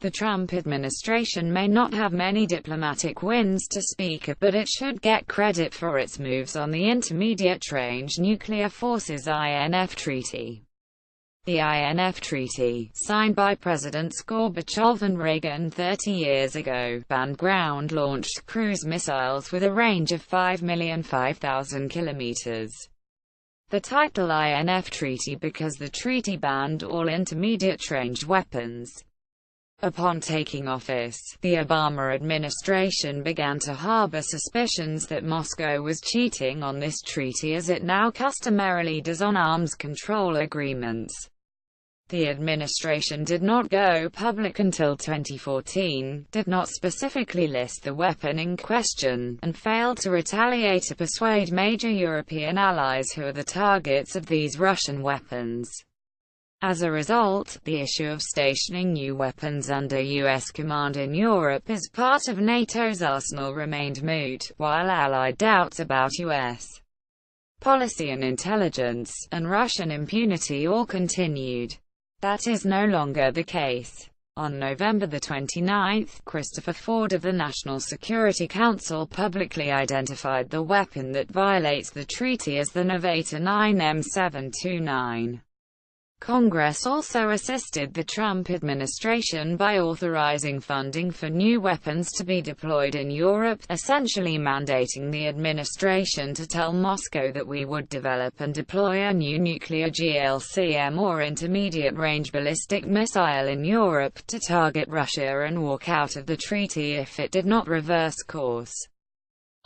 The Trump administration may not have many diplomatic wins to speak of, but it should get credit for its moves on the Intermediate-Range Nuclear Forces (INF) Treaty. The INF Treaty, signed by Presidents Gorbachev and Reagan 30 years ago, banned ground-launched cruise missiles with a range of 5,005,000 kilometers. The title INF Treaty because the treaty banned all intermediate-range weapons. Upon taking office, the Obama administration began to harbor suspicions that Moscow was cheating on this treaty as it now customarily does on arms control agreements. The administration did not go public until 2014, did not specifically list the weapon in question, and failed to retaliate to persuade major European allies who are the targets of these Russian weapons. As a result, the issue of stationing new weapons under U.S. command in Europe as part of NATO's arsenal remained moot, while Allied doubts about U.S. policy and intelligence, and Russian impunity all continued. That is no longer the case. On November 29, Christopher Ford of the National Security Council publicly identified the weapon that violates the treaty as the Novator 9M729. Congress also assisted the Trump administration by authorizing funding for new weapons to be deployed in Europe, essentially mandating the administration to tell Moscow that we would develop and deploy a new nuclear GLCM or intermediate-range ballistic missile in Europe to target Russia and walk out of the treaty if it did not reverse course.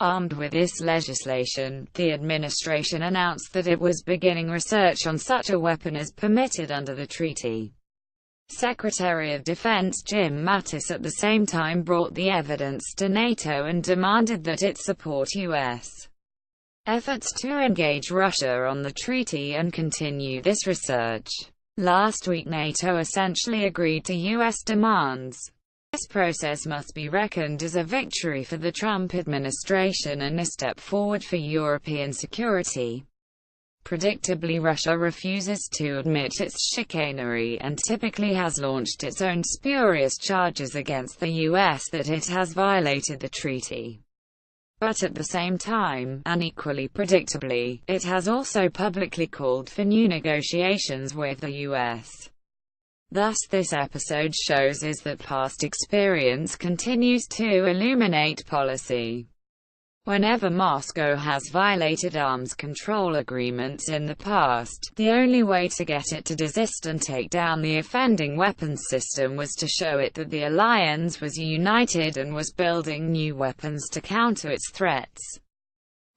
Armed with this legislation, the administration announced that it was beginning research on such a weapon as permitted under the treaty. Secretary of Defense Jim Mattis at the same time brought the evidence to NATO and demanded that it support U.S. efforts to engage Russia on the treaty and continue this research. Last week NATO essentially agreed to U.S. demands. This process must be reckoned as a victory for the Trump administration and a step forward for European security. Predictably, Russia refuses to admit its chicanery and typically has launched its own spurious charges against the U.S. that it has violated the treaty. But at the same time, and equally predictably, it has also publicly called for new negotiations with the U.S. Thus this episode shows is that past experience continues to illuminate policy. Whenever Moscow has violated arms control agreements in the past, the only way to get it to desist and take down the offending weapons system was to show it that the alliance was united and was building new weapons to counter its threats.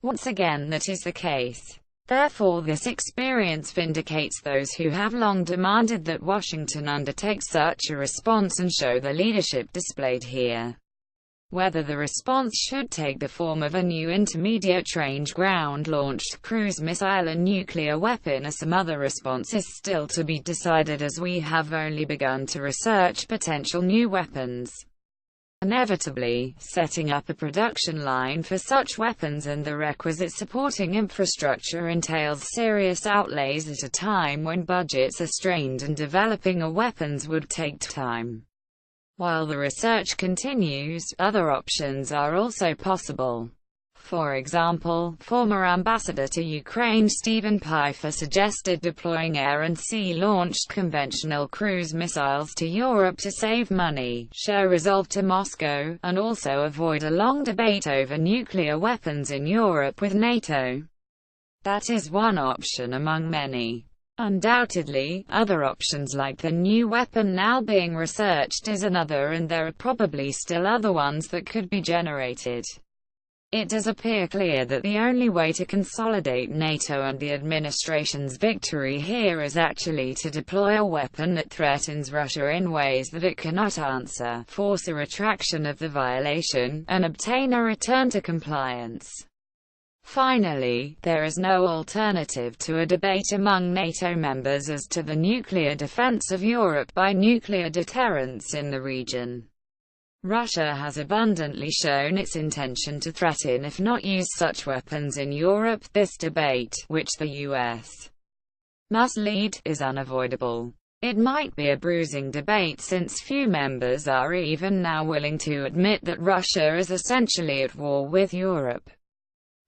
Once again that is the case. Therefore this experience vindicates those who have long demanded that Washington undertake such a response and show the leadership displayed here. Whether the response should take the form of a new intermediate-range ground-launched cruise missile and nuclear weapon or some other response is still to be decided, as we have only begun to research potential new weapons. Inevitably, setting up a production line for such weapons and the requisite supporting infrastructure entails serious outlays at a time when budgets are strained and developing a weapons would take time. While the research continues, other options are also possible. For example, former ambassador to Ukraine Stephen Pfeiffer suggested deploying air and sea-launched conventional cruise missiles to Europe to save money, show resolve to Moscow, and also avoid a long debate over nuclear weapons in Europe with NATO. That is one option among many. Undoubtedly, other options like the new weapon now being researched is another, and there are probably still other ones that could be generated. It does appear clear that the only way to consolidate NATO and the administration's victory here is actually to deploy a weapon that threatens Russia in ways that it cannot answer, force a retraction of the violation, and obtain a return to compliance. Finally, there is no alternative to a debate among NATO members as to the nuclear defense of Europe by nuclear deterrence in the region. Russia has abundantly shown its intention to threaten if not use such weapons in Europe. This debate, which the U.S. must lead, is unavoidable. It might be a bruising debate since few members are even now willing to admit that Russia is essentially at war with Europe.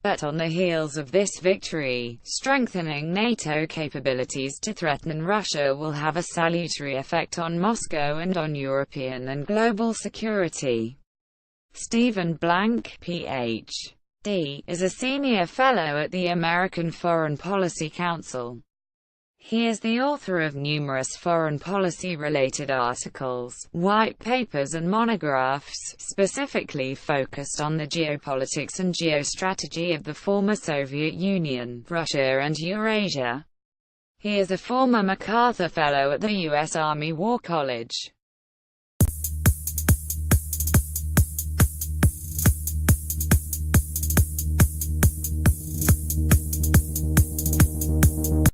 But on the heels of this victory, strengthening NATO capabilities to threaten Russia will have a salutary effect on Moscow and on European and global security. Stephen Blank, Ph.D., is a senior fellow at the American Foreign Policy Council. He is the author of numerous foreign policy-related articles, white papers and monographs, specifically focused on the geopolitics and geostrategy of the former Soviet Union, Russia and Eurasia. He is a former MacArthur Fellow at the U.S. Army War College.